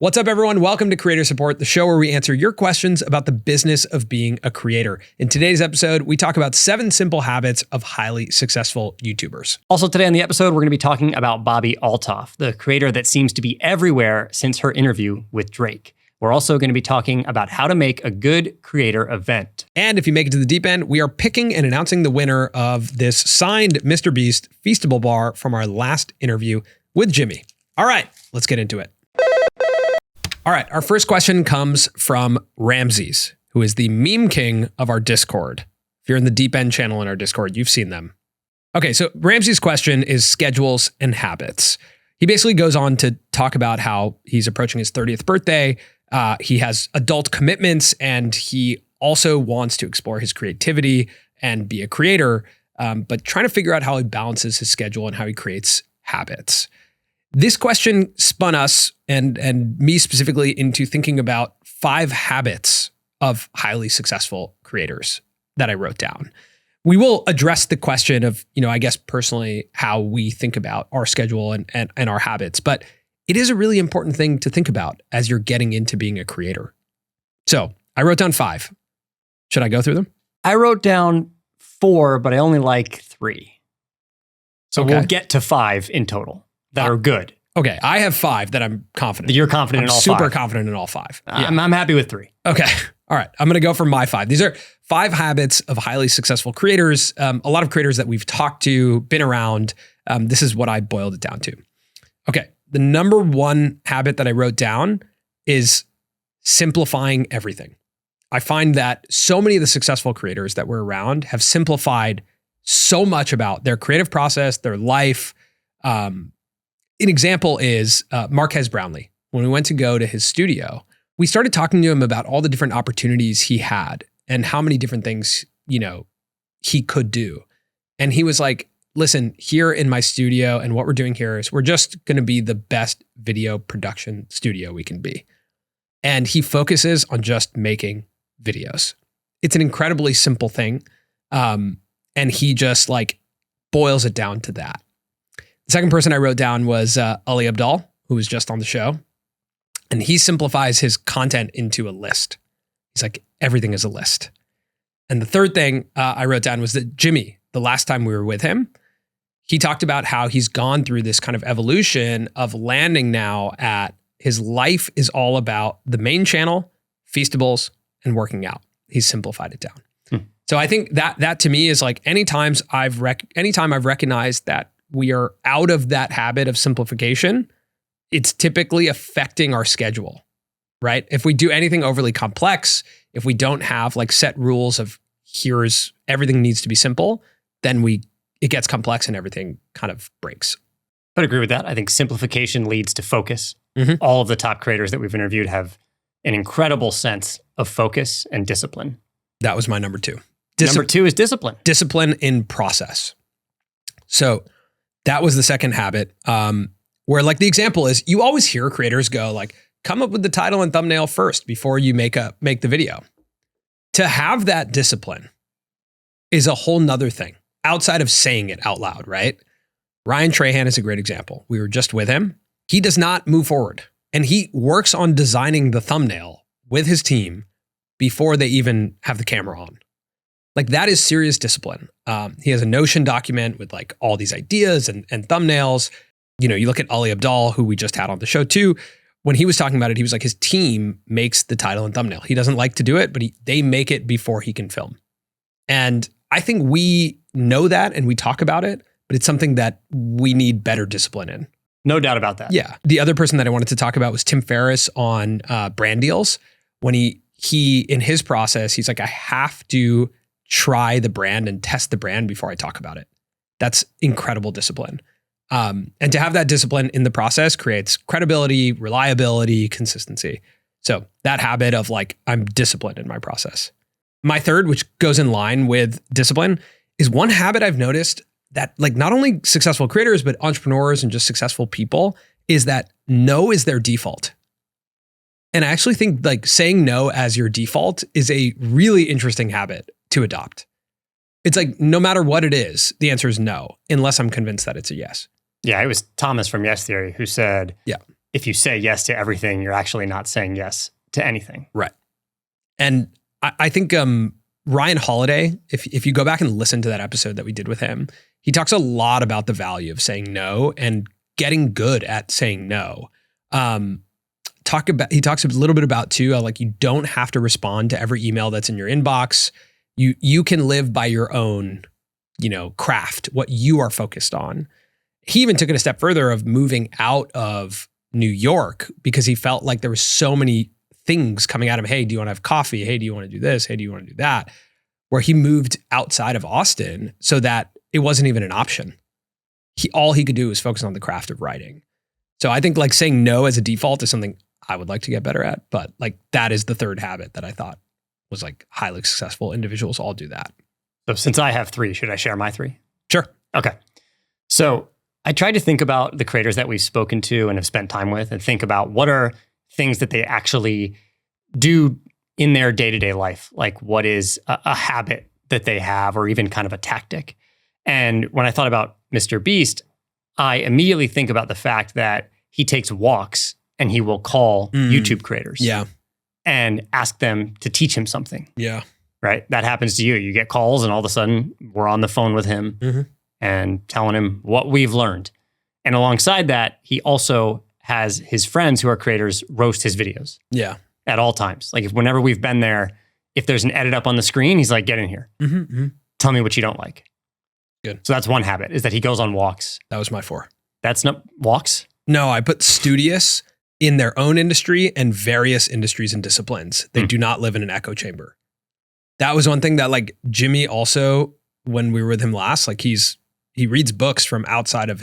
What's up, everyone? Welcome to Creator Support, the show where we answer your questions about the business of being a creator. In today's episode, we talk about 7 simple habits of highly successful YouTubers. Also today on the episode, we're going to be talking about Bobbi Althoff, the creator that seems to be everywhere since her interview with Drake. We're also going to be talking about how to make a good creator event. And if you make it to the deep end, we are picking and announcing the winner of this signed Mr. Beast Feastable bar from our last interview with Jimmy. All right, let's get into it. All right, our first question comes from Ramses, who is the meme king of our Discord. If you're in the Deep End channel in our Discord, you've seen them. Okay, so Ramses' question is schedules and habits. He basically goes on to talk about how he's approaching his 30th birthday. He has adult commitments, and he also wants to explore his creativity and be a creator, but trying to figure out how he balances his schedule and how he creates habits. This question spun us and me specifically into thinking about 5 habits of highly successful creators that I wrote down. We will address the question of, I guess personally, how we think about our schedule and our habits, but it is a really important thing to think about as you're getting into being a creator. So I wrote down 5. Should I go through them? I wrote down 4, but I only like 3. So Okay. we'll get to 5 in total that are good. Okay, I have 5 that I'm confident. You're confident in all 5. Super confident in all 5. Yeah. I'm happy with 3. Okay. All right. I'm going to go for my 5. These are 5 habits of highly successful creators. A lot of creators that we've talked to, been around. This is what I boiled it down to. Okay. The number 1 habit that I wrote down is simplifying everything. I find that so many of the successful creators that we're around have simplified so much about their creative process, their life. An example is Marques Brownlee. When we went to go to his studio, we started talking to him about all the different opportunities he had and how many different things, he could do. And he was like, listen, here in my studio and what we're doing here is we're just going to be the best video production studio we can be. And he focuses on just making videos. It's an incredibly simple thing. And he just boils it down to that. The second person I wrote down was Bobbi Althoff, who was just on the show. And he simplifies his content into a list. He's like, everything is a list. And the third thing I wrote down was that Jimmy, the last time we were with him, he talked about how he's gone through this kind of evolution of landing now at his life is all about the main channel, Feastables, and working out. He's simplified it down. So I think that to me is anytime I've recognized that we are out of that habit of simplification, it's typically affecting our schedule, right? If we do anything overly complex, if we don't have set rules of here's everything needs to be simple, then it gets complex and everything kind of breaks. I'd agree with that. I think simplification leads to focus. Mm-hmm. All of the top creators that we've interviewed have an incredible sense of focus and discipline. That was my number 2. Number 2 is discipline. Discipline in process. So that was the second habit, where the example is you always hear creators go come up with the title and thumbnail first before you make the video. To have that discipline is a whole nother thing outside of saying it out loud, right? Ryan Trahan is a great example. We were just with him. He does not move forward, and he works on designing the thumbnail with his team before they even have the camera on. That is serious discipline. He has a Notion document with all these ideas and thumbnails. You look at Bobbi Althoff, who we just had on the show too. When he was talking about it, he was his team makes the title and thumbnail. He doesn't like to do it, but they make it before he can film. And I think we know that and we talk about it, but it's something that we need better discipline in. No doubt about that. Yeah. The other person that I wanted to talk about was Tim Ferriss on brand deals. When he in his process, he's I have to try the brand and test the brand before I talk about it. That's incredible discipline. And to have that discipline in the process creates credibility, reliability, consistency. So that habit of I'm disciplined in my process. My third, which goes in line with discipline, is one habit I've noticed that not only successful creators, but entrepreneurs and just successful people is that no is their default. And I actually think saying no as your default is a really interesting habit to adopt. It's no matter what it is, the answer is no, unless I'm convinced that it's a yes. Yeah, it was Thomas from Yes Theory who said, if you say yes to everything, you're actually not saying yes to anything. Right. And I think Ryan Holiday, if you go back and listen to that episode that we did with him, he talks a lot about the value of saying no and getting good at saying no. He talks a little bit about too, like you don't have to respond to every email that's in your inbox. You can live by your own, craft, what you are focused on. He even took it a step further of moving out of New York because he felt like there was so many things coming at him. Hey, do you want to have coffee? Hey, do you want to do this? Hey, do you want to do that? Where he moved outside of Austin so that it wasn't even an option. All he could do was focus on the craft of writing. So I think like saying no as a default is something I would like to get better at, but like that is the third habit that I thought was like highly successful individuals all do that. So since I have 3, should I share my 3? Sure. Okay. So I tried to think about the creators that we've spoken to and have spent time with and think about what are things that they actually do in their day-to-day life. Like what is a habit that they have or even kind of a tactic. And when I thought about Mr. Beast, I immediately think about the fact that he takes walks and he will call YouTube creators and ask them to teach him something. Yeah. Right? That happens to you. You get calls and all of a sudden we're on the phone with him and telling him what we've learned. And alongside that, he also has his friends who are creators roast his videos. Yeah. At all times. Like whenever we've been there, if there's an edit up on the screen, he's like, get in here. Tell me what you don't like. Good. So that's one habit, is that he goes on walks. That was my 4. That's not walks? No, I put studious in their own industry and various industries and disciplines. They do not live in an echo chamber. That was one thing that like Jimmy also, when we were with him last, like he reads books from outside of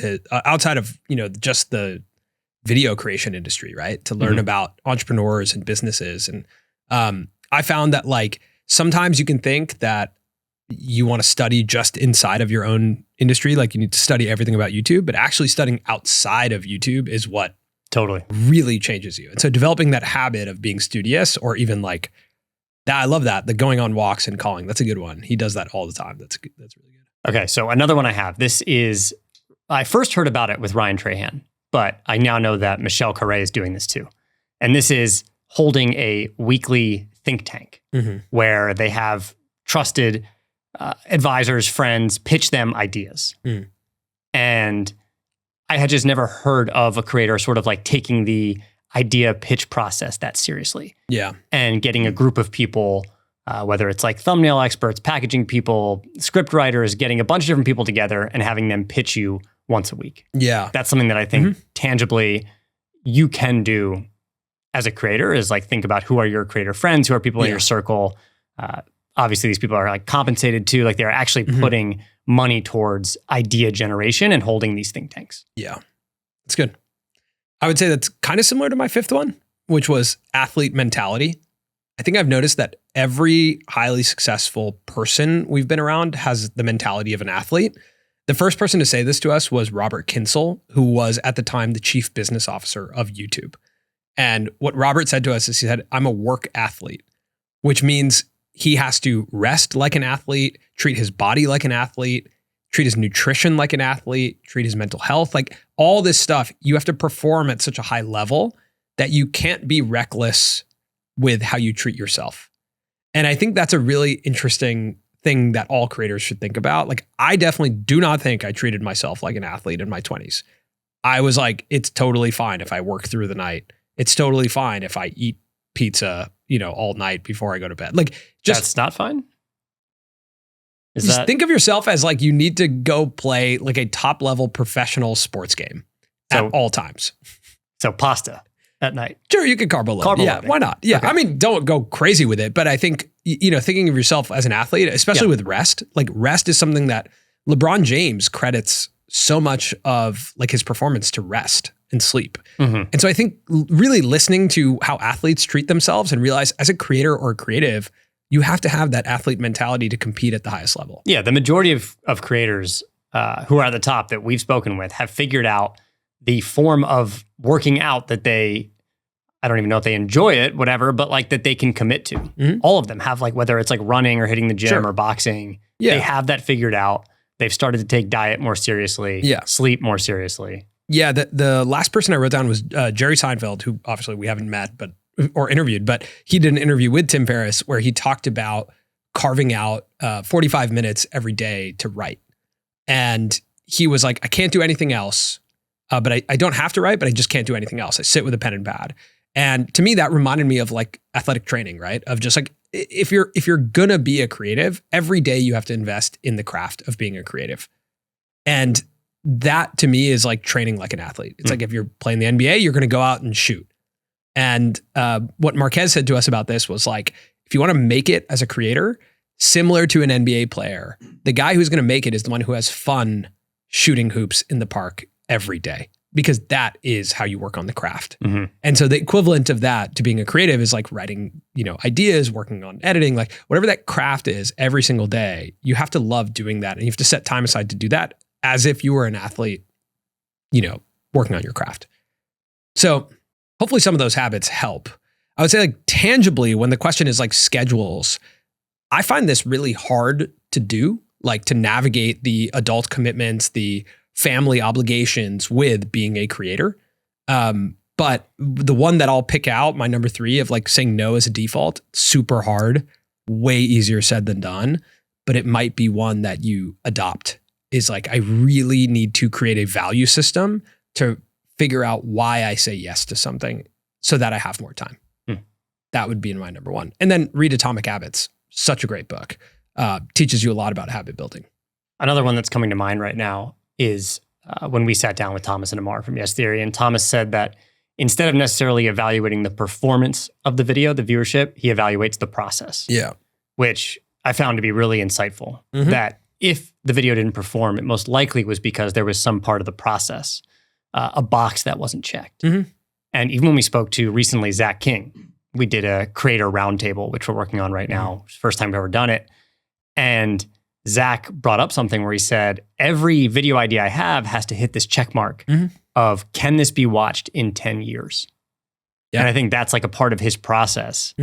just the video creation industry, right? To learn about entrepreneurs and businesses. And I found that like sometimes you can think that you want to study just inside of your own industry, like you need to study everything about YouTube, but actually studying outside of YouTube is what totally really changes you. And so developing that habit of being studious, or even like that, I love that, the going on walks and calling. That's a good one. He does that all the time. That's really good. Okay, so another one I have. This is, I first heard about it with Ryan Trahan, but I now know that Michelle Carre is doing this too. And this is holding a weekly think tank where they have trusted advisors, friends, pitch them ideas. And I had just never heard of a creator sort of like taking the idea pitch process that seriously. Yeah. And getting a group of people, whether it's like thumbnail experts, packaging people, script writers, getting a bunch of different people together and having them pitch you once a week. Yeah. That's something that I think tangibly you can do as a creator, is like think about who are your creator friends, who are people in your circle. Obviously, these people are like compensated too, like they're actually putting money towards idea generation and holding these think tanks. Yeah, it's good. I would say that's kind of similar to my 5th one, which was athlete mentality. I think I've noticed that every highly successful person we've been around has the mentality of an athlete. The first person to say this to us was Robert Kinsel, who was at the time the chief business officer of YouTube. And what Robert said to us is he said, I'm a work athlete, which means he has to rest like an athlete, treat his body like an athlete, treat his nutrition like an athlete, treat his mental health, like all this stuff. You have to perform at such a high level that you can't be reckless with how you treat yourself. And I think that's a really interesting thing that all creators should think about. Like, I definitely do not think I treated myself like an athlete in my 20s. I was like, it's totally fine if I work through the night. It's totally fine if I eat pizza, all night before I go to bed. Like, just that's not fine. Think of yourself as like you need to go play like a top level professional sports game at all times. So pasta at night. Sure, you could carbo load. Yeah, why not? Yeah, okay. I mean, don't go crazy with it, but I think thinking of yourself as an athlete, especially with rest, like rest is something that LeBron James credits so much of like his performance to rest and sleep. And so I think really listening to how athletes treat themselves and realize as a creator or a creative, you have to have that athlete mentality to compete at the highest level. Yeah, the majority of creators who are at the top that we've spoken with have figured out the form of working out that I don't even know if they enjoy it, whatever, but like that they can commit to. All of them have, like, whether it's like running or hitting the gym or boxing, they have that figured out. They've started to take diet more seriously, sleep more seriously. Yeah, the last person I wrote down was Jerry Seinfeld, who obviously we haven't met or interviewed, but he did an interview with Tim Ferriss where he talked about carving out 45 minutes every day to write. And he was like, I can't do anything else, but I don't have to write, but I just can't do anything else. I sit with a pen and pad. And to me, that reminded me of like athletic training, right? Of just like, if you're gonna be a creative, every day you have to invest in the craft of being a creative. And that to me is like training like an athlete. It's like if you're playing the NBA, you're gonna go out and shoot. And what Marquez said to us about this was like, if you want to make it as a creator, similar to an NBA player, the guy who's going to make it is the one who has fun shooting hoops in the park every day, because that is how you work on the craft. Mm-hmm. And so the equivalent of that to being a creative is like writing, ideas, working on editing, like whatever that craft is every single day, you have to love doing that. And you have to set time aside to do that as if you were an athlete, working on your craft. So hopefully some of those habits help. I would say like tangibly, when the question is like schedules, I find this really hard to do, like to navigate the adult commitments, the family obligations with being a creator. But the one that I'll pick out, my number 3 of like saying no as a default, super hard, way easier said than done, but it might be one that you adopt, is like, I really need to create a value system to figure out why I say yes to something so that I have more time. That would be my number 1. And then read Atomic Habits. Such a great book. Teaches you a lot about habit building. Another one that's coming to mind right now is when we sat down with Thomas and Amar from Yes Theory, and Thomas said that instead of necessarily evaluating the performance of the video, the viewership, he evaluates the process. Yeah. Which I found to be really insightful. Mm-hmm. That if the video didn't perform, it most likely was because there was some part of the process, a box that wasn't checked. Mm-hmm. And even when we spoke to recently Zach King, we did a creator roundtable, which we're working on right now. It's the first time we've ever done it. And Zach brought up something where he said, every video idea I have has to hit this check mark of, can this be watched in 10 years? Yeah. And I think that's like a part of his process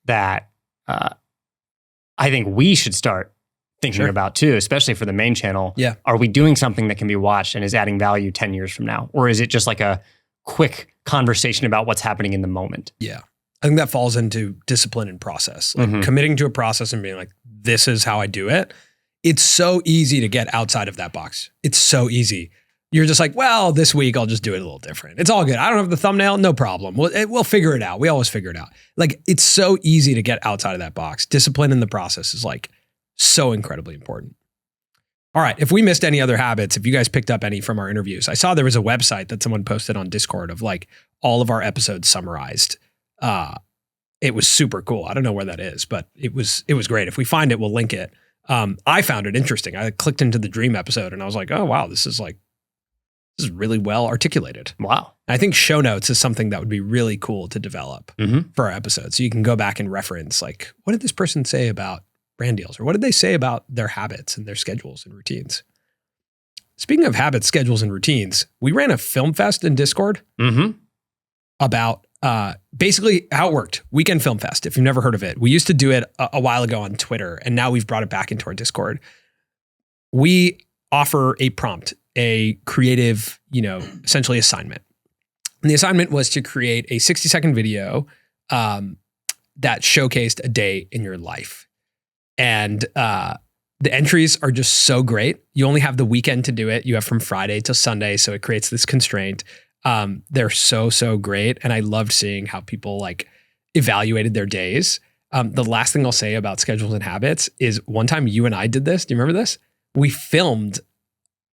that I think we should start thinking about too, especially for the main channel. Yeah. Are we doing something that can be watched and is adding value 10 years from now? Or is it just like a quick conversation about what's happening in the moment? Yeah. I think that falls into discipline and process, like committing to a process and being like, this is how I do it. It's so easy to get outside of that box. It's so easy. You're just like, well, this week I'll just do it a little different. It's all good. I don't have the thumbnail. No problem. We'll figure it out. We always figure it out. Like, it's so easy to get outside of that box. Discipline in the process is like so incredibly important. All right. If we missed any other habits, if you guys picked up any from our interviews, I saw there was a website that someone posted on Discord of like all of our episodes summarized. It was super cool. I don't know where that is, but it was great. If we find it, we'll link it. I found it interesting. I clicked into the Dream episode and I was like, oh wow, this is really well articulated. Wow. I think show notes is something that would be really cool to develop for our episodes. So you can go back and reference like, what did this person say about brand deals? Or what did they say about their habits and their schedules and routines? Speaking of habits, schedules, and routines, we ran a film fest in Discord about basically how it worked. Weekend Film Fest, if you've never heard of it. We used to do it a while ago on Twitter, and now we've brought it back into our Discord. We offer a prompt, a creative, essentially assignment. And the assignment was to create a 60-second video that showcased a day in your life. And the entries are just so great. You only have the weekend to do it. You have from Friday to Sunday, so it creates this constraint. They're so great. And I loved seeing how people like evaluated their days. The last thing I'll say about schedules and habits is one time you and I did this. Do you remember this? We filmed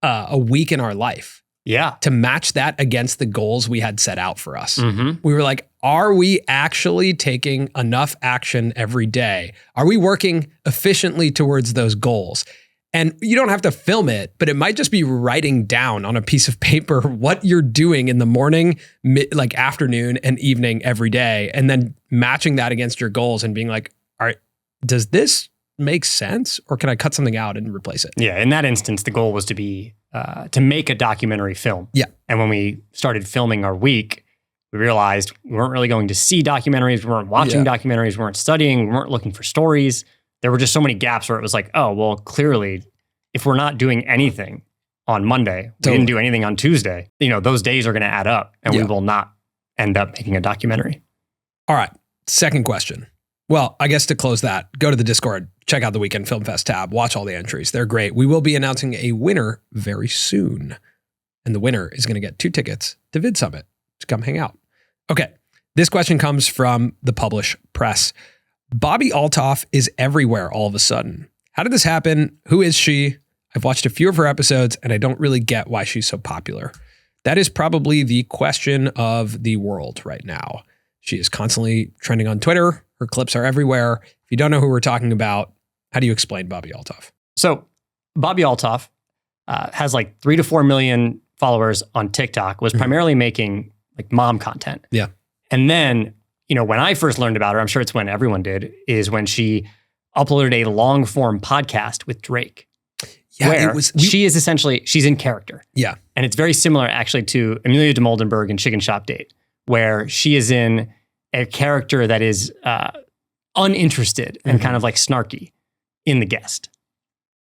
a week in our life. Yeah. To match that against the goals we had set out for us. We were like, are we actually taking enough action every day? Are we working efficiently towards those goals? And you don't have to film it, but it might just be writing down on a piece of paper what you're doing in the morning, like afternoon and evening every day, and then matching that against your goals and being like, all right, does this make sense? Or can I cut something out and replace it? Yeah. In that instance, the goal was to be, to make a documentary film. Yeah. And when we started filming our week, we realized we weren't really going to see documentaries. We weren't watching documentaries. We weren't studying. We weren't looking for stories. There were just so many gaps where it was like, oh, well, clearly, if we're not doing anything, on Monday. We didn't do anything on Tuesday. Those days are going to add up and we will not end up making a documentary. All right. Second question. Well, I guess to close that, go to the Discord, check out the Weekend Film Fest tab, watch all the entries. They're great. We will be announcing a winner very soon. And the winner is going to get 2 tickets to Vid Summit to come hang out. Okay. This question comes from the Publish Press. Bobbi Althoff is everywhere all of a sudden. How did this happen? Who is she? I've watched a few of her episodes and I don't really get why she's so popular. That is probably the question of the world right now. She is constantly trending on Twitter. Her clips are everywhere. If you don't know who we're talking about, how do you explain Bobbi Althoff? So Bobbi Althoff has like 3 to 4 million followers on TikTok, was primarily making like mom content. Yeah. And then, when I first learned about her, I'm sure it's when everyone did, is when she uploaded a long form podcast with Drake. Yeah, where she is essentially, she's in character. Yeah. And it's very similar actually to Amelia de Moldenberg in Chicken Shop Date, where she is in a character that is uninterested and kind of like snarky in the guest.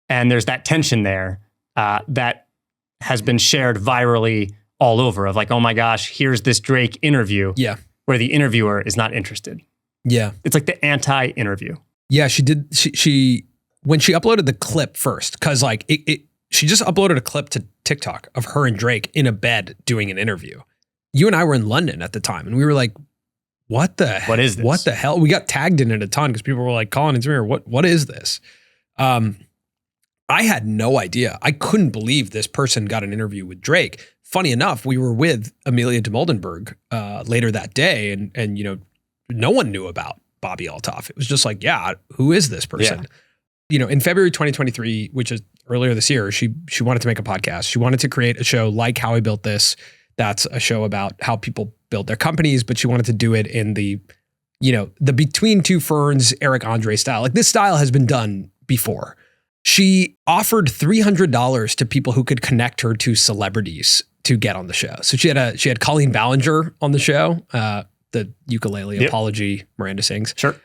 And there's that tension there that has been shared virally all over of like, oh my gosh, here's this Drake interview where the interviewer is not interested. Yeah. It's like the anti-interview. Yeah, she did. She when she uploaded the clip first, because like she just uploaded a clip to TikTok of her and Drake in a bed doing an interview. You and I were in London at the time, and we were like, what is this? What the hell? We got tagged in it a ton because people were like, Colin and Samir, what is this? I had no idea. I couldn't believe this person got an interview with Drake. Funny enough, we were with Amelia de Moldenberg later that day, and no one knew about Bobbi Althoff. It was just like, yeah, who is this person? Yeah. In February 2023, which is earlier this year, she wanted to make a podcast. She wanted to create a show like How I Built This. That's a show about how people build their companies, but she wanted to do it in the Between Two Ferns, Eric Andre style. Like this style has been done before. She offered $300 to people who could connect her to celebrities to get on the show. So she had Colleen Ballinger on the show, the ukulele apology Miranda sings. Sure.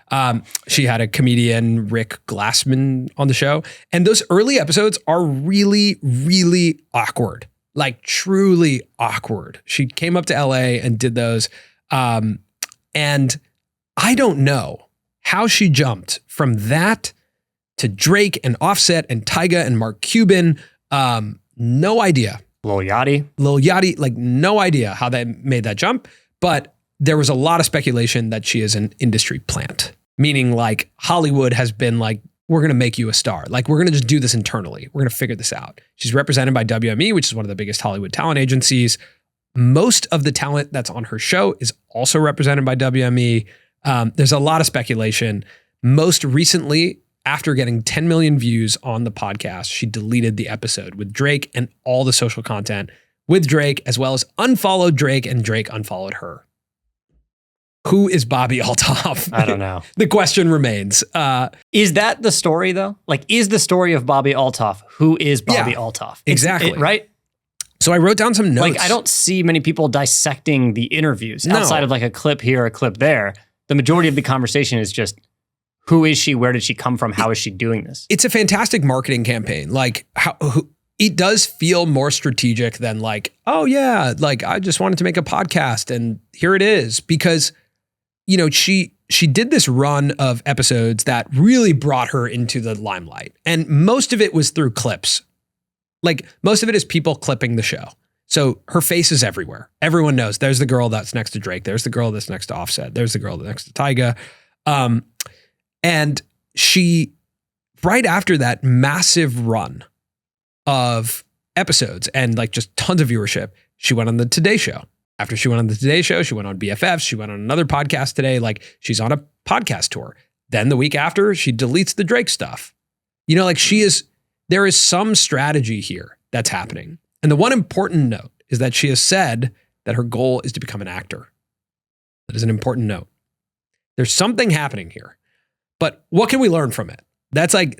She had a comedian, Rick Glassman, on the show. And those early episodes are really, really awkward. Like truly awkward. She came up to LA and did those. And I don't know how she jumped from that to Drake and Offset and Tyga and Mark Cuban. No idea. Lil Yachty, like no idea how they made that jump. But there was a lot of speculation that she is an industry plant, meaning like Hollywood has been like, we're going to make you a star. Like, we're going to just do this internally. We're going to figure this out. She's represented by WME, which is one of the biggest Hollywood talent agencies. Most of the talent that's on her show is also represented by WME. There's a lot of speculation. Most recently, after getting 10 million views on the podcast, she deleted the episode with Drake and all the social content with Drake, as well as unfollowed Drake, and Drake unfollowed her. Who is Bobbi Althoff? I don't know. The question remains. Is that the story though? Like, is the story of Bobbi Althoff? Who is Bobbi Althoff? Exactly. Right? So I wrote down some notes. Like, I don't see many people dissecting the interviews outside of like a clip here, a clip there. The majority of the conversation is just, who is she? Where did she come from? How is she doing this? It's a fantastic marketing campaign. Like, it does feel more strategic than like, oh yeah, like I just wanted to make a podcast and here it is. Because she did this run of episodes that really brought her into the limelight. And most of it was through clips. Like most of it is people clipping the show. So her face is everywhere. Everyone knows there's the girl that's next to Drake. There's the girl that's next to Offset. There's the girl that's next to Tyga. And she, right after that massive run of episodes and like just tons of viewership, she went on the Today Show. After she went on the Today Show, she went on BFFs. She went on another podcast today. Like she's on a podcast tour. Then the week after, she deletes the Drake stuff. There is some strategy here that's happening. And the one important note is that she has said that her goal is to become an actor. That is an important note. There's something happening here. But what can we learn from it? That's like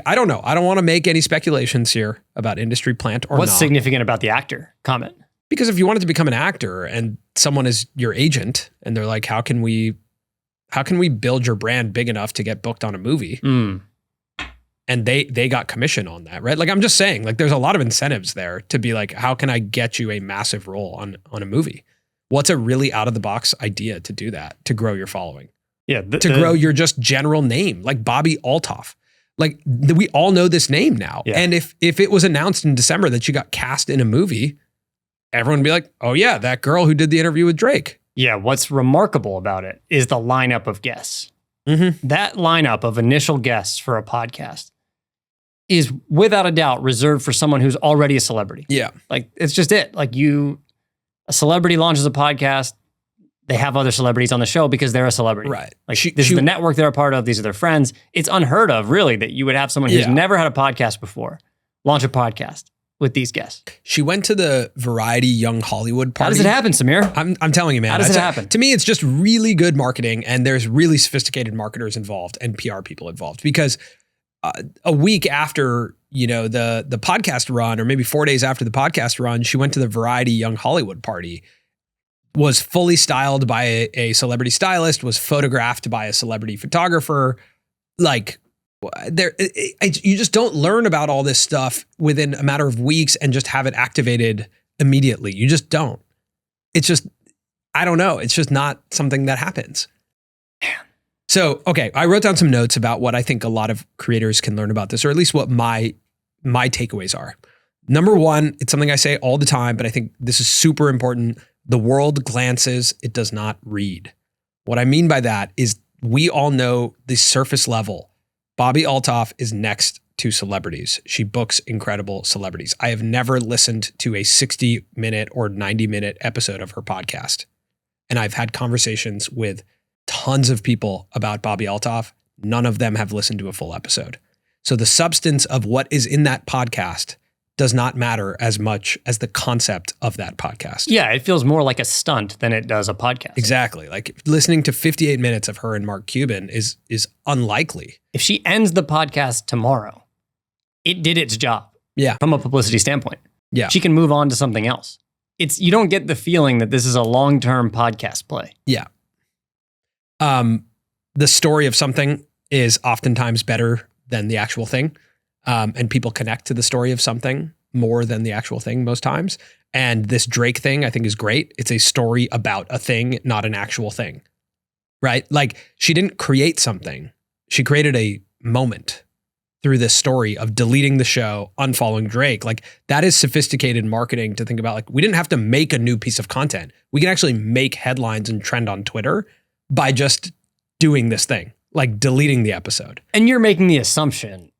I don't know. I don't want to make any speculations here about industry plant or not. What's significant about the actor comment? Because if you wanted to become an actor and someone is your agent and they're like, how can we build your brand big enough to get booked on a movie? and they got commission on that, right? Like, I'm just saying, like, there's a lot of incentives there to be like, how can I get you a massive role on a movie? What's a really out of the box idea to do that, to grow your following? Yeah. To grow your just general name, like Bobbi Althoff. Like, we all know this name now. Yeah. And if it was announced in December that you got cast in a movie, everyone would be like, oh yeah, that girl who did the interview with Drake. Yeah. What's remarkable about it is the lineup of guests. Mm-hmm. That lineup of initial guests for a podcast is without a doubt reserved for someone who's already a celebrity. Yeah. Like, it's just it. Like, a celebrity launches a podcast, they have other celebrities on the show because they're a celebrity. Right. Like, this is the network they're a part of. These are their friends. It's unheard of, really, that you would have someone who's never had a podcast before launch a podcast with these guests. She went to the Variety Young Hollywood party. How does it happen, Samir? I'm telling you, man. How does it happen? To me, it's just really good marketing, and there's really sophisticated marketers involved and PR people involved. Because a week after, the podcast run, or maybe 4 days after the podcast run, she went to the Variety Young Hollywood party, was fully styled by a celebrity stylist, was photographed by a celebrity photographer. Like, you just don't learn about all this stuff within a matter of weeks and just have it activated immediately. You just don't. It's just, I don't know. It's just not something that happens. Man. So, okay, I wrote down some notes about what I think a lot of creators can learn about this, or at least what my takeaways are. Number one, it's something I say all the time, but I think this is super important. The world glances, it does not read. What I mean by that is, we all know the surface level. Bobbi Althoff is next to celebrities. She books incredible celebrities. I have never listened to a 60-minute or 90-minute episode of her podcast. And I've had conversations with tons of people about Bobbi Althoff. None of them have listened to a full episode. So the substance of what is in that podcast does not matter as much as the concept of that podcast. Yeah, it feels more like a stunt than it does a podcast. Exactly. Like, listening to 58 minutes of her and Mark Cuban is unlikely. If she ends the podcast tomorrow, it did its job. Yeah. From a publicity standpoint. Yeah. She can move on to something else. You don't get the feeling that this is a long-term podcast play. Yeah. The story of something is oftentimes better than the actual thing. And people connect to the story of something more than the actual thing most times. And this Drake thing, I think, is great. It's a story about a thing, not an actual thing, right? Like, she didn't create something. She created a moment through this story of deleting the show, unfollowing Drake. Like, that is sophisticated marketing to think about. Like, we didn't have to make a new piece of content. We can actually make headlines and trend on Twitter by just doing this thing, like deleting the episode. And you're making the assumption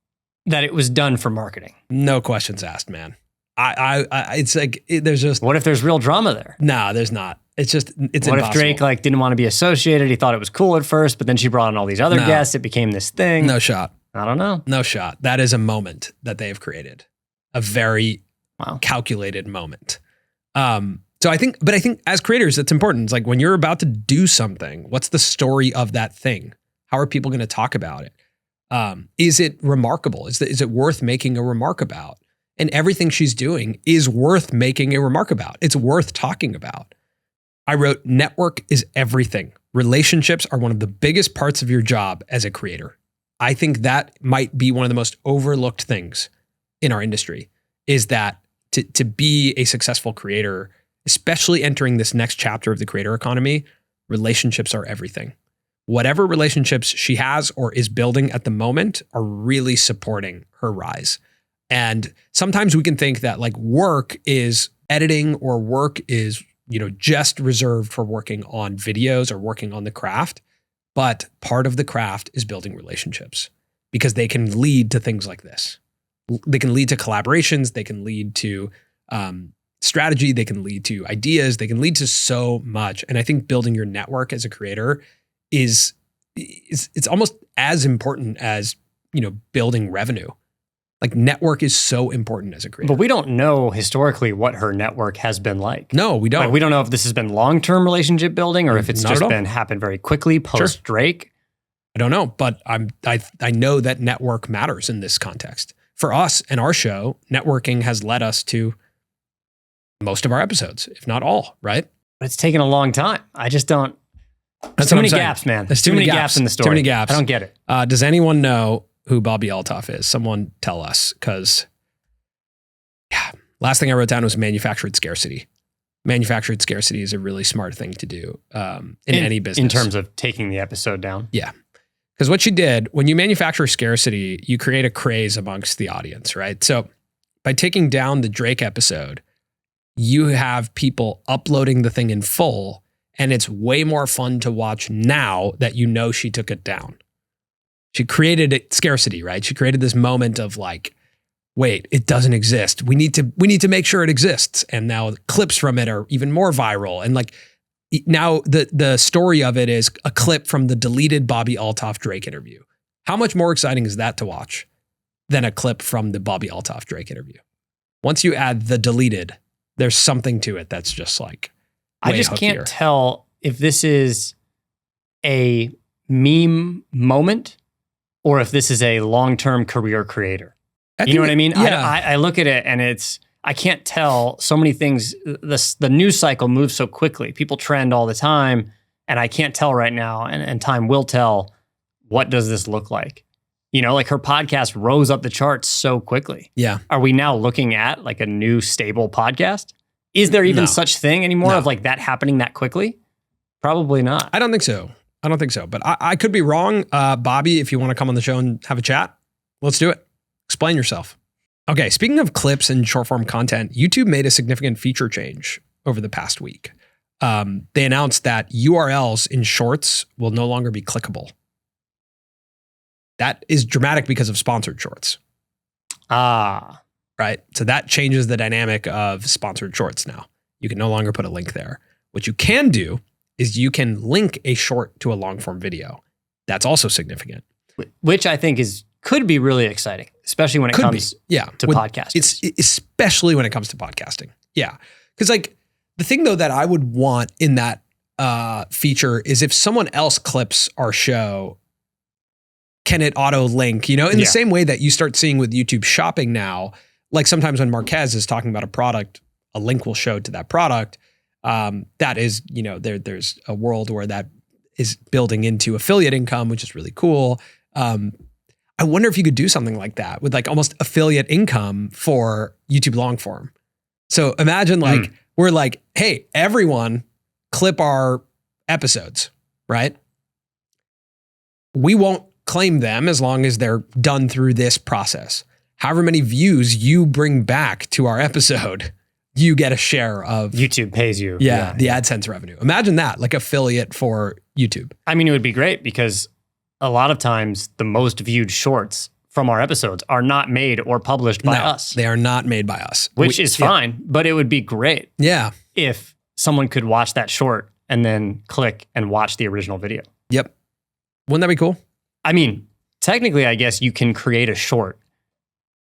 that it was done for marketing. No questions asked, man. It's like, there's just... What if there's real drama there? No, there's not. It's what impossible. If Drake didn't want to be associated? He thought it was cool at first, but then she brought in all these other guests. It became this thing. No shot. I don't know. No shot. That is a moment that they have created. A very calculated moment. So I think as creators, it's important. It's like, when you're about to do something, what's the story of that thing? How are people going to talk about it? Is it remarkable? Is it worth making a remark about? And everything she's doing is worth making a remark about. It's worth talking about. I wrote, network is everything. Relationships are one of the biggest parts of your job as a creator. I think that might be one of the most overlooked things in our industry, is that to be a successful creator, especially entering this next chapter of the creator economy, relationships are everything. Whatever relationships she has or is building at the moment are really supporting her rise. And sometimes we can think that, like, work is editing, or work is, just reserved for working on videos or working on the craft. But part of the craft is building relationships, because they can lead to things like this. They can lead to collaborations. They can lead to strategy. They can lead to ideas. They can lead to so much. And I think building your network as a creator it's almost as important as, building revenue. Like, network is so important as a creator. But we don't know historically what her network has been like. No, we don't. Like, we don't know if this has been long-term relationship building, or if it's just happened very quickly post Drake. I don't know, but I know that network matters in this context. For us and our show, networking has led us to most of our episodes, if not all, right? But it's taken a long time. I just don't. There's too many gaps, man. There's too many gaps in the story. Too many gaps. I don't get it. Does anyone know who Bobbi Althoff is? Someone tell us, because last thing I wrote down was manufactured scarcity. Manufactured scarcity is a really smart thing to do in any business. In terms of taking the episode down. Yeah. Because what she did, when you manufacture scarcity, you create a craze amongst the audience, right? So by taking down the Drake episode, you have people uploading the thing in full, and it's way more fun to watch now that you know she took it down. She created scarcity, right? She created this moment of like, wait, it doesn't exist. We need to make sure it exists. And now clips from it are even more viral. And like now the story of it is a clip from the deleted Bobbi Althoff Drake interview. How much more exciting is that to watch than a clip from the Bobbi Althoff Drake interview? Once you add the deleted, there's something to it that's just like I just can't tell if this is a meme moment or if this is a long-term career creator. You know what I mean? Yeah. I look at it and I can't tell so many things. The news cycle moves so quickly. People trend all the time, and I can't tell right now, and time will tell, what does this look like? You know, like her podcast rose up the charts so quickly. Yeah. Are we now looking at like a new stable podcast? Is there even such thing anymore of like that happening that quickly? Probably not. I don't think so. But I could be wrong. Bobbi, if you want to come on the show and have a chat, let's do it. Explain yourself. Okay, speaking of clips and short form content, YouTube made a significant feature change over the past week. They announced that URLs in shorts will no longer be clickable. That is dramatic because of sponsored shorts. Right? So that changes the dynamic of sponsored shorts now. You can no longer put a link there. What you can do is you can link a short to a long form video. That's also significant. Which I think could be really exciting, especially when it comes to podcasting. It's especially when it comes to podcasting. Yeah. Because like the thing though that I would want in that feature is if someone else clips our show, can it auto link, in the same way that you start seeing with YouTube shopping now, like sometimes when Marquez is talking about a product, a link will show to that product. That is, there's a world where that is building into affiliate income, which is really cool. I wonder if you could do something like that with like almost affiliate income for YouTube long form. So imagine like, we're like, hey, everyone clip our episodes, right? We won't claim them as long as they're done through this process. However many views you bring back to our episode, you get a share of. YouTube pays you. The AdSense revenue. Imagine that, like affiliate for YouTube. I mean, it would be great because a lot of times the most viewed shorts from our episodes are not made or published by us. They are not made by us. Which is fine, but it would be great. Yeah. If someone could watch that short and then click and watch the original video. Yep. Wouldn't that be cool? I mean, technically, I guess you can create a short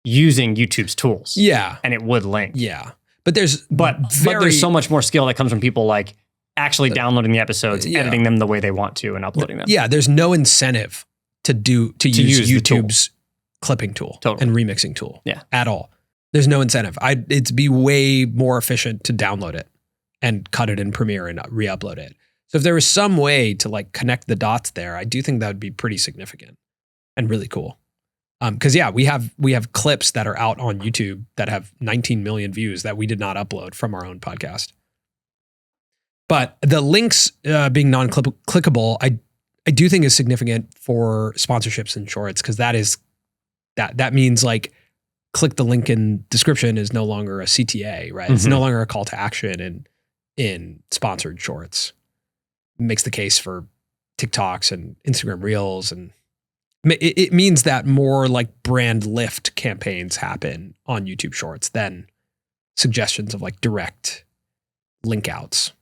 using YouTube's tools. Yeah. And it would link. Yeah. But there's there's so much more skill that comes from people like actually downloading the episodes, editing them the way they want to, and uploading them. Yeah, there's no incentive to use YouTube's clipping tool and remixing tool at all. There's no incentive. It'd be way more efficient to download it and cut it in Premiere and re-upload it. So if there was some way to like connect the dots there, I do think that would be pretty significant and really cool. Because we have clips that are out on YouTube that have 19 million views that we did not upload from our own podcast. But the links being non-clickable, I do think is significant for sponsorships and shorts, because that means like click the link in description is no longer a CTA, right? It's no longer a call to action in sponsored shorts. It makes the case for TikToks and Instagram Reels, and it means that more like brand lift campaigns happen on YouTube Shorts than suggestions of like direct link outs.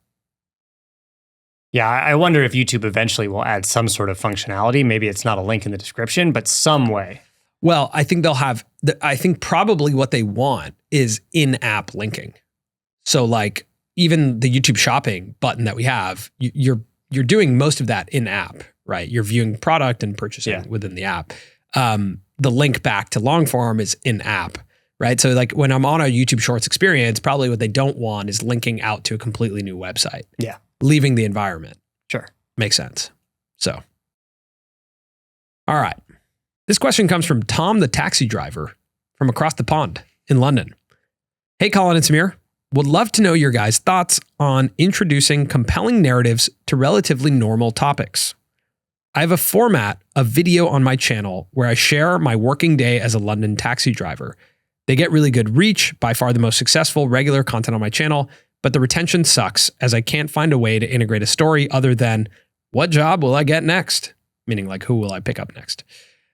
Yeah, I wonder if YouTube eventually will add some sort of functionality. Maybe it's not a link in the description, but some way. Well, I think they'll have, I think probably what they want is in-app linking. So like even the YouTube shopping button that we have, you're doing most of that in-app, right? You're viewing product and purchasing within the app. The link back to long form is in-app, right? So like when I'm on a YouTube Shorts experience, probably what they don't want is linking out to a completely new website. Yeah. Leaving the environment. Sure. Makes sense. So, all right. This question comes from Tom, the taxi driver from across the pond in London. Hey, Colin and Samir. Would love to know your guys' thoughts on introducing compelling narratives to relatively normal topics. I have a format of video on my channel where I share my working day as a London taxi driver. They get really good reach, by far the most successful regular content on my channel, but the retention sucks as I can't find a way to integrate a story other than what job will I get next? Meaning like who will I pick up next?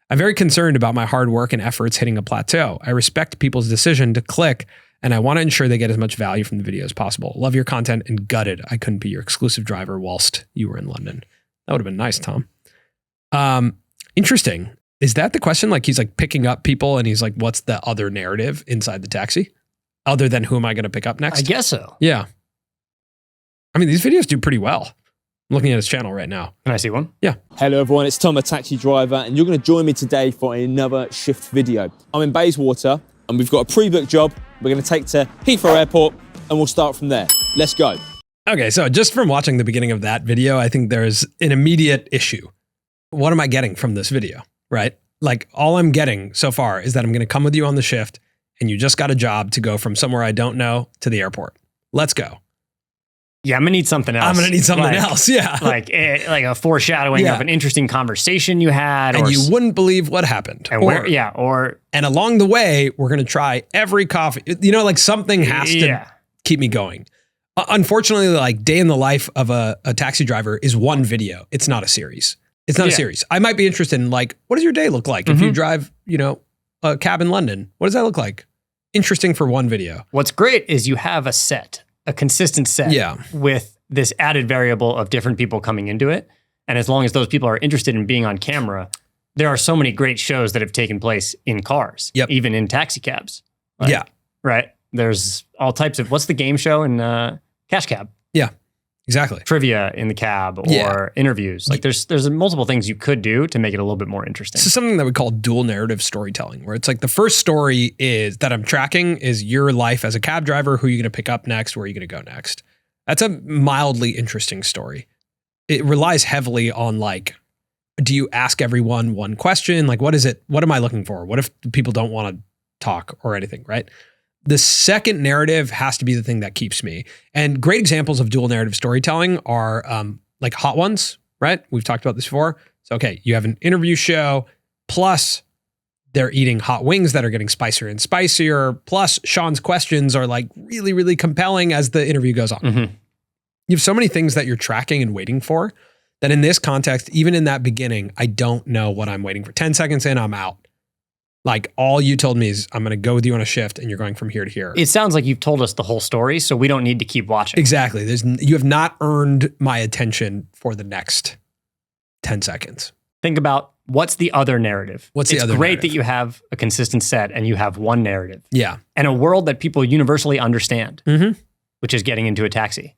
I'm very concerned about my hard work and efforts hitting a plateau. I respect people's decision to click, and I want to ensure they get as much value from the video as possible. Love your content and gutted I couldn't be your exclusive driver whilst you were in London. That would have been nice, Tom. Interesting. Is that the question? Like he's like picking up people and he's like, what's the other narrative inside the taxi? Other than who am I going to pick up next? I guess so. Yeah. I mean, these videos do pretty well. I'm looking at his channel right now. Can I see one? Yeah. Hello everyone, it's Tom, a taxi driver, and you're going to join me today for another shift video. I'm in Bayswater and we've got a pre-booked job we're going to take to Heathrow Airport and we'll start from there. Let's go. Okay, so just from watching the beginning of that video, I think there's an immediate issue. What am I getting from this video, right? Like all I'm getting so far is that I'm going to come with you on the shift and you just got a job to go from somewhere I don't know to the airport. Let's go. Yeah, I'm gonna need something else. I'm going to need something else, yeah. Like a foreshadowing of an interesting conversation you had. And you wouldn't believe what happened. And and along the way, we're going to try every coffee. You know, like something has to keep me going. Unfortunately, like day in the life of a taxi driver is one video. It's not a series. It's not a series. I might be interested in like, what does your day look like if you drive, you know, a cab in London? What does that look like? Interesting for one video. What's great is you have a consistent set with this added variable of different people coming into it. And as long as those people are interested in being on camera, there are so many great shows that have taken place in cars, even in taxi cabs. Like, right? There's all types of, what's the game show in Cash Cab? Yeah. Exactly. Trivia in the cab or interviews. Like there's multiple things you could do to make it a little bit more interesting. This is something that we call dual narrative storytelling, where it's like the first story is that I'm tracking is your life as a cab driver. Who are you going to pick up next? Where are you going to go next? That's a mildly interesting story. It relies heavily on like, do you ask everyone one question? Like, what is it? What am I looking for? What if people don't want to talk or anything, right? The second narrative has to be the thing that keeps me. And great examples of dual narrative storytelling are like Hot Ones, right? We've talked about this before. So, okay, you have an interview show, plus they're eating hot wings that are getting spicier and spicier, plus Sean's questions are like really, really compelling as the interview goes on. You have so many things that you're tracking and waiting for that in this context, even in that beginning, I don't know what I'm waiting for. 10 seconds in, I'm out. Like all you told me is I'm going to go with you on a shift and you're going from here to here. It sounds like you've told us the whole story, so we don't need to keep watching. Exactly. You have not earned my attention for the next 10 seconds. Think about what's the other narrative. It's great that you have a consistent set and you have one narrative. Yeah. And a world that people universally understand, which is getting into a taxi.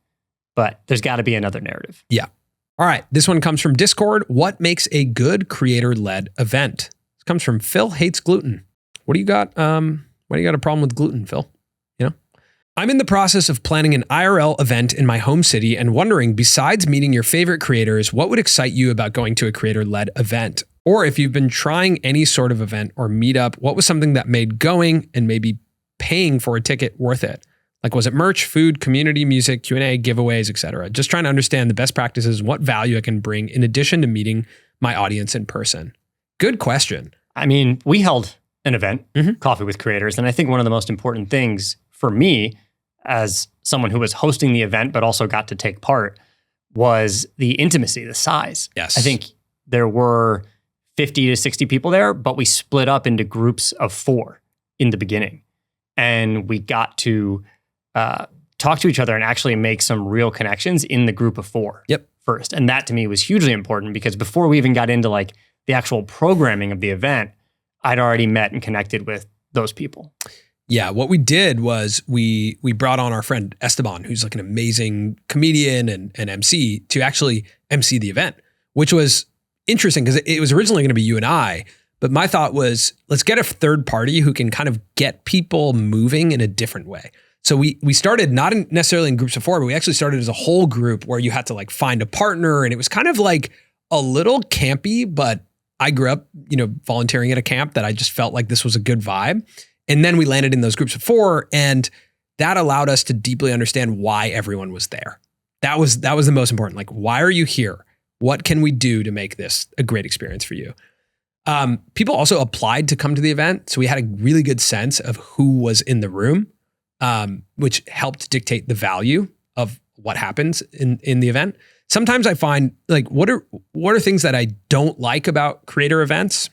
But there's got to be another narrative. Yeah. All right. This one comes from Discord. What makes a good creator-led event? Comes from Phil Hates Gluten. What do you got? Why do you got a problem with gluten, Phil? You know, I'm in the process of planning an IRL event in my home city and wondering, besides meeting your favorite creators, what would excite you about going to a creator-led event? Or if you've been trying any sort of event or meetup, what was something that made going and maybe paying for a ticket worth it? Like, was it merch, food, community, music, Q&A, giveaways, etc.? Just trying to understand the best practices and what value I can bring in addition to meeting my audience in person. Good question. I mean, we held an event, Coffee with Creators, and I think one of the most important things for me as someone who was hosting the event but also got to take part was the intimacy, the size. Yes. I think there were 50 to 60 people there, but we split up into groups of 4 in the beginning. And we got to talk to each other and actually make some real connections in the group of 4 first. And that to me was hugely important because before we even got into like the actual programming of the event, I'd already met and connected with those people. Yeah, what we did was we brought on our friend Esteban, who's like an amazing comedian and MC, to actually MC the event, which was interesting because it was originally going to be you and I, but my thought was, let's get a third party who can kind of get people moving in a different way. So we started not necessarily in groups of 4, but we actually started as a whole group where you had to like find a partner, and it was kind of like a little campy, but I grew up, volunteering at a camp that I just felt like this was a good vibe. And then we landed in those groups of 4, and that allowed us to deeply understand why everyone was there. That was the most important. Like, why are you here? What can we do to make this a great experience for you? People also applied to come to the event. So we had a really good sense of who was in the room, which helped dictate the value of what happens in the event. Sometimes I find, like, what are things that I don't like about creator events?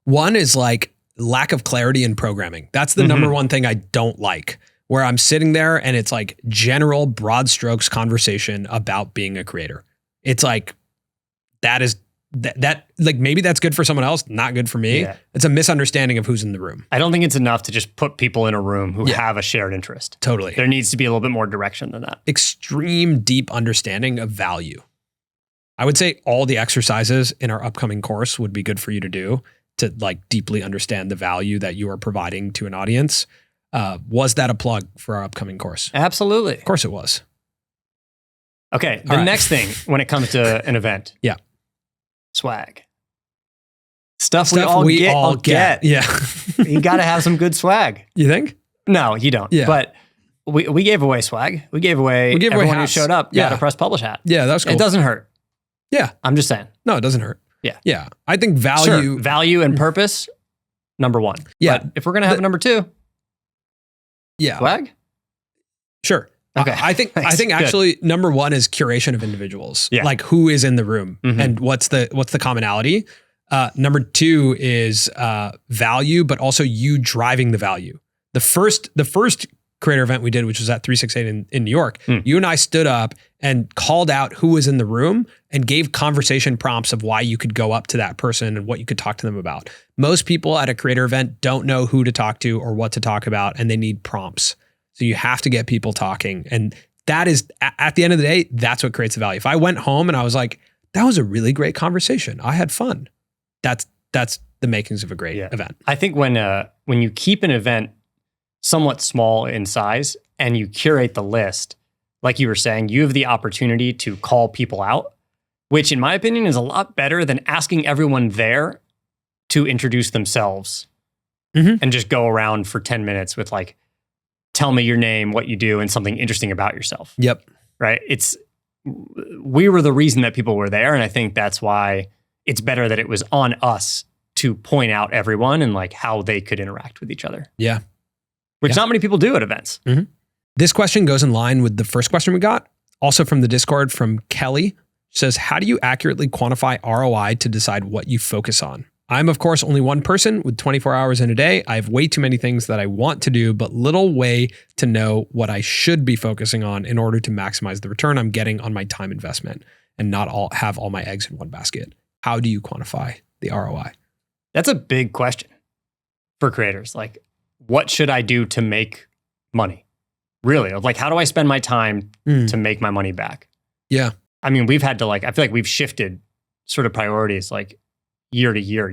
One is like lack of clarity in programming. That's the number one thing I don't like, where I'm sitting there and it's like general broad strokes conversation about being a creator. It's like, that like, maybe that's good for someone else, not good for me. Yeah. It's a misunderstanding of who's in the room. I don't think it's enough to just put people in a room who have a shared interest. Totally. There needs to be a little bit more direction than that. Extreme deep understanding of value. I would say all the exercises in our upcoming course would be good for you to do to like deeply understand the value that you are providing to an audience. Was that a plug for our upcoming course? Absolutely. Of course it was. Okay. The next thing when it comes to an event. Yeah. Swag. Stuff we all get. Yeah. You got to have some good swag. You think? No, you don't. Yeah. But we gave away swag. We gave away everyone who showed up got a Press Publish hat. Yeah, that was cool. It doesn't hurt. Yeah. I'm just saying. No, it doesn't hurt. Yeah. Yeah. I think value. Sure. Value and purpose, number 1. Yeah. But if we're going to have a number 2. Yeah. Swag? Sure. Okay. I think actually number 1 is curation of individuals. Yeah. Like who is in the room and what's the commonality. Number 2 is value, but also you driving the value. The first creator event we did, which was at 368 in New York, you and I stood up and called out who was in the room and gave conversation prompts of why you could go up to that person and what you could talk to them about. Most people at a creator event don't know who to talk to or what to talk about, and they need prompts. So you have to get people talking. And that is, at the end of the day, that's what creates the value. If I went home and I was like, that was a really great conversation, I had fun. That's the makings of a great event. I think when you keep an event somewhat small in size and you curate the list, like you were saying, you have the opportunity to call people out, which in my opinion is a lot better than asking everyone there to introduce themselves and just go around for 10 minutes with like, tell me your name, what you do, and something interesting about yourself. Yep. Right? We were the reason that people were there, and I think that's why it's better that it was on us to point out everyone and like how they could interact with each other. Yeah. Which not many people do at events. This question goes in line with the first question we got, also from the Discord from Kelly. She says, how do you accurately quantify ROI to decide what you focus on? I'm, of course, only one person with 24 hours in a day. I have way too many things that I want to do, but little way to know what I should be focusing on in order to maximize the return I'm getting on my time investment and not have all my eggs in one basket. How do you quantify the ROI? That's a big question for creators. Like, what should I do to make money? Really? Like, how do I spend my time to make my money back? Yeah. I mean, we've had to I feel like we've shifted sort of priorities like year to year.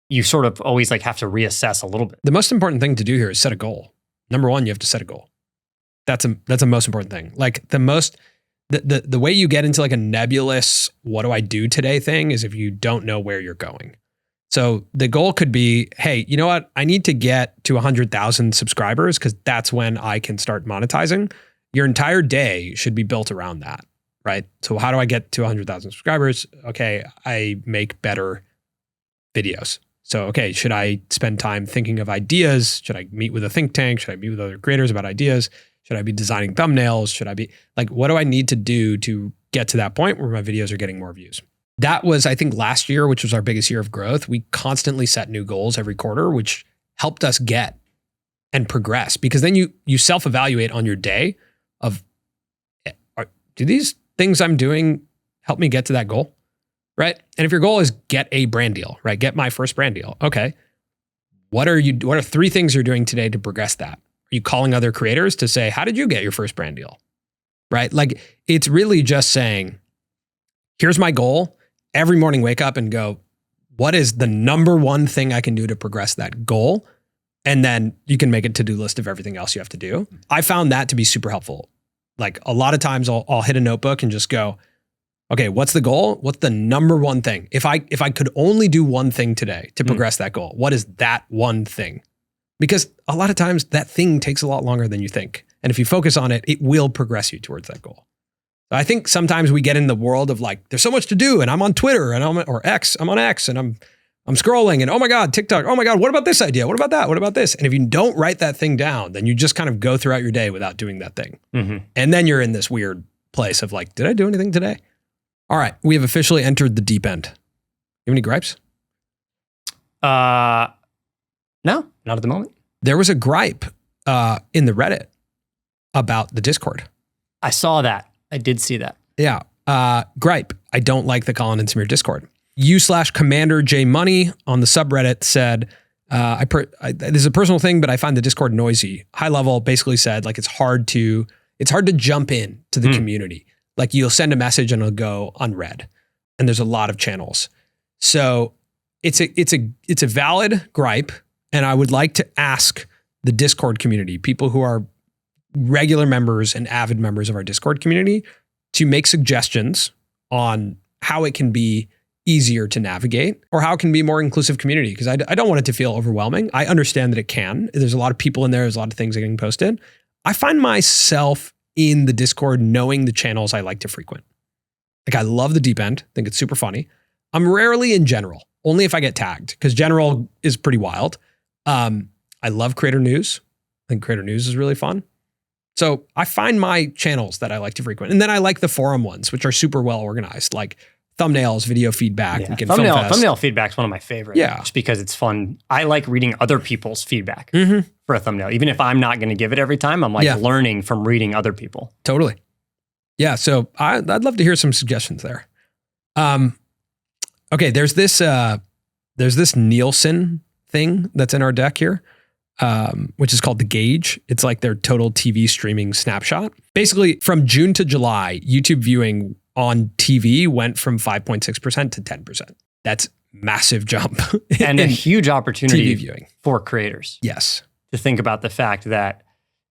You sort of always like have to reassess a little bit. The most important thing to do here is set a goal. Number 1, you have to set a goal. That's a most important thing. Like the way you get into like a nebulous, what do I do today thing is if you don't know where you're going. So the goal could be, hey, you know what? I need to get to 100,000 subscribers because that's when I can start monetizing. Your entire day should be built around that, right? So how do I get to 100,000 subscribers? Okay, I make better videos. So, okay, should I spend time thinking of ideas? Should I meet with a think tank? Should I meet with other creators about ideas? Should I be designing thumbnails? Should I be like, what do I need to do to get to that point where my videos are getting more views? That was, I think, last year, which was our biggest year of growth. We constantly set new goals every quarter, which helped us get and progress because then you self-evaluate on your day of, do these things I'm doing help me get to that goal? Right? And if your goal is get a brand deal, right? Get my first brand deal. Okay. What are 3 things you're doing today to progress that? Are you calling other creators to say, how did you get your first brand deal? Right? Like it's really just saying, here's my goal. Every morning, wake up and go, what is the number 1 thing I can do to progress that goal? And then you can make a to-do list of everything else you have to do. I found that to be super helpful. Like a lot of times I'll hit a notebook and just go, Okay, what's the goal? What's the number one thing? If I could only do one thing today to progress that goal, what is that one thing? Because a lot of times that thing takes a lot longer than you think. And if you focus on it, it will progress you towards that goal. So I think sometimes we get in the world of like, there's so much to do and I'm on Twitter and I'm on X and I'm scrolling and oh my God, TikTok. Oh my God, what about this idea? What about that? What about this? And if you don't write that thing down, then you just kind of go throughout your day without doing that thing. And then you're in this weird place of like, did I do anything today? All right, we have officially entered the deep end. You have any gripes? No, not at the moment. There was a gripe in the Reddit about the Discord. I saw that. I did see that. Yeah. Gripe. I don't like the Colin and Samir Discord. U/Commander J Money on the subreddit said, this is a personal thing, but I find the Discord noisy. High level basically said like it's hard to jump in to the community. Like you'll send a message and it'll go unread. And there's a lot of channels. So it's a valid gripe. And I would like to ask the Discord community, people who are regular members and avid members of our Discord community, to make suggestions on how it can be easier to navigate or how it can be a more inclusive community. Because I don't want it to feel overwhelming. I understand that it can. There's a lot of people in there. There's a lot of things getting posted. I find myself in the Discord knowing the channels I like to frequent. Like I love the deep end. I think it's super funny. I'm rarely in general, only if I get tagged, because general is pretty wild. I love creator news. I think creator news is really fun. So I find my channels that I like to frequent. And then I like the forum ones, which are super well organized, like thumbnails, video feedback. Yeah. Thumbnail feedback is one of my favorites. Yeah. Just because it's fun. I like reading other people's feedback for a thumbnail. Even if I'm not going to give it every time, I'm like learning from reading other people. Totally. Yeah. So I'd love to hear some suggestions there. Okay. There's this Nielsen thing that's in our deck here, which is called the Gauge. It's like their total TV streaming snapshot. Basically, from June to July, YouTube viewing on TV went from 5.6% to 10%. That's massive jump. And a huge opportunity TV viewing for creators. Yes. To think about the fact that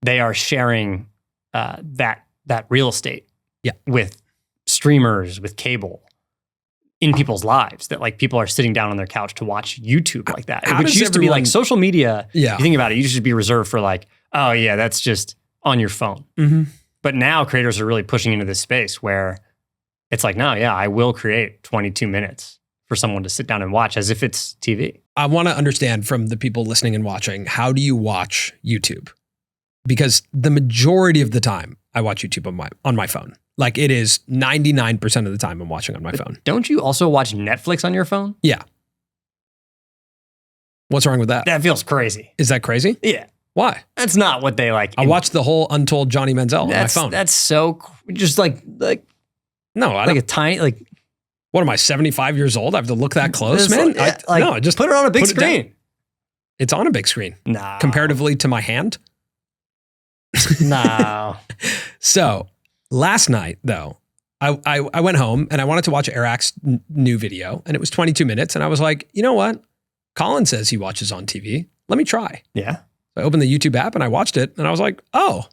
they are sharing that real estate with streamers, with cable, in people's lives, that like people are sitting down on their couch to watch YouTube like that. Which used to be like social media. Yeah. You think about it, you should be reserved for like, oh yeah, that's just on your phone. But now creators are really pushing into this space where it's like, no, yeah, I will create 22 minutes for someone to sit down and watch as if it's TV. I want to understand from the people listening and watching, how do you watch YouTube? Because the majority of the time I watch YouTube on my phone. Like it is 99% of the time I'm watching on my phone. Don't you also watch Netflix on your phone? Yeah. What's wrong with that? That feels crazy. Is that crazy? Yeah. Why? That's not what they like. I watched the whole Untold Johnny Manziel on my phone. That's so just like no, I like don't. A tiny like. What am I, 75 years old? I have to look that close, man? No, just put it on a big screen. It's on a big screen. No. Comparatively to my hand. No. So last night, though, I went home and I wanted to watch Eric's new video, and it was 22 minutes. And I was like, you know what? Colin says he watches on TV. Let me try. Yeah. So I opened the YouTube app and I watched it, and I was like, oh,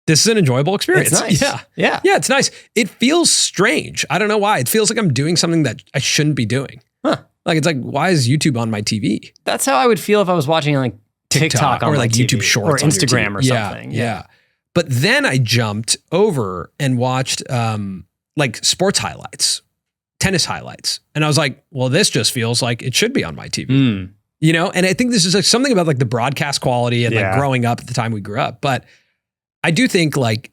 this is an enjoyable experience. It's nice. Yeah. Yeah. Yeah, it's nice. It feels strange. I don't know why. It feels like I'm doing something that I shouldn't be doing. Huh. Like, it's like, why is YouTube on my TV? That's how I would feel if I was watching like TikTok on or like my TV, YouTube Shorts or Instagram or something. Yeah. But then I jumped over and watched like sports highlights, tennis highlights. And I was like, well, this just feels like it should be on my TV. You know? And I think this is like something about like the broadcast quality and like growing up at the time we grew up. But I do think like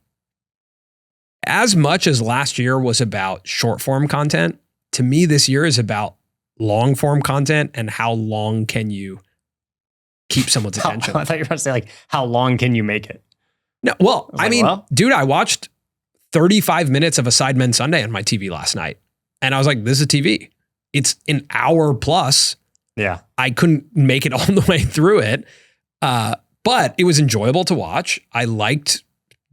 as much as last year was about short form content, to me this year is about long form content and how long can you keep someone's attention. I thought you were about to say like, how long can you make it? No, well, I mean, dude, I watched 35 minutes of a Sidemen Sunday on my TV last night. And I was like, this is TV. It's an hour plus. Yeah. I couldn't make it all the way through it. But it was enjoyable to watch. I liked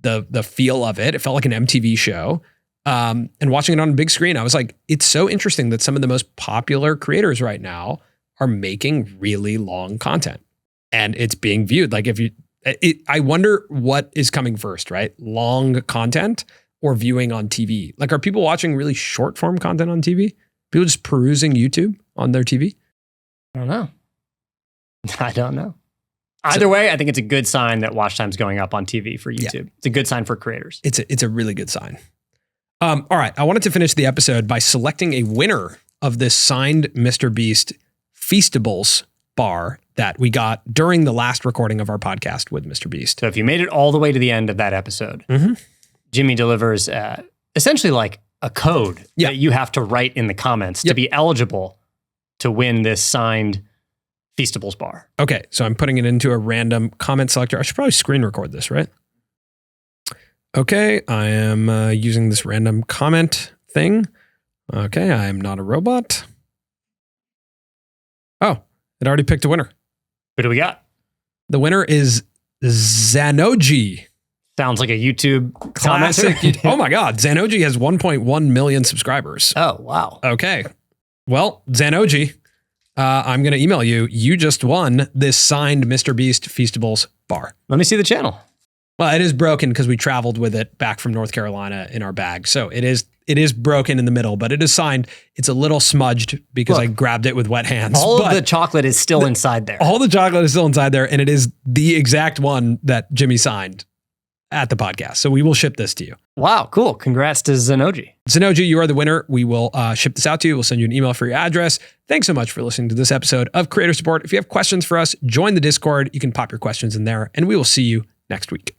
the feel of it. It felt like an MTV show. And watching it on a big screen, I was like, it's so interesting that some of the most popular creators right now are making really long content. And it's being viewed. Like I wonder what is coming first, right? Long content or viewing on TV? Like, are people watching really short form content on TV? People just perusing YouTube on their TV? I don't know. I don't know. Either way, I think it's a good sign that watch time's going up on TV for YouTube. Yeah. It's a good sign for creators. It's a really good sign. All right. I wanted to finish the episode by selecting a winner of this signed Mr. Beast Feastables bar that we got during the last recording of our podcast with Mr. Beast. So if you made it all the way to the end of that episode, Jimmy delivers essentially like a code that you have to write in the comments to be eligible to win this signed Feastables bar. Okay, so I'm putting it into a random comment selector. I should probably screen record this, right? Okay, I am using this random comment thing. Okay, I am not a robot. Oh, it already picked a winner. Who do we got? The winner is Zanoji. Sounds like a YouTube classic. commenter. Oh my God, Zanoji has 1.1 million subscribers. Oh, wow. Okay, well, Zanoji, I'm going to email you. You just won this signed Mr. Beast Feastables bar. Let me see the channel. Well, it is broken because we traveled with it back from North Carolina in our bag. So it is broken in the middle, but it is signed. It's a little smudged because I grabbed it with wet hands. All of the chocolate is still inside there. All the chocolate is still inside there, and it is the exact one that Jimmy signed at the podcast. So we will ship this to you. Wow, cool. Congrats to Zanoji. Zanoji, you are the winner. We will ship this out to you. We'll send you an email for your address. Thanks so much for listening to this episode of Creator Support. If you have questions for us, join the Discord. You can pop your questions in there, and we will see you next week.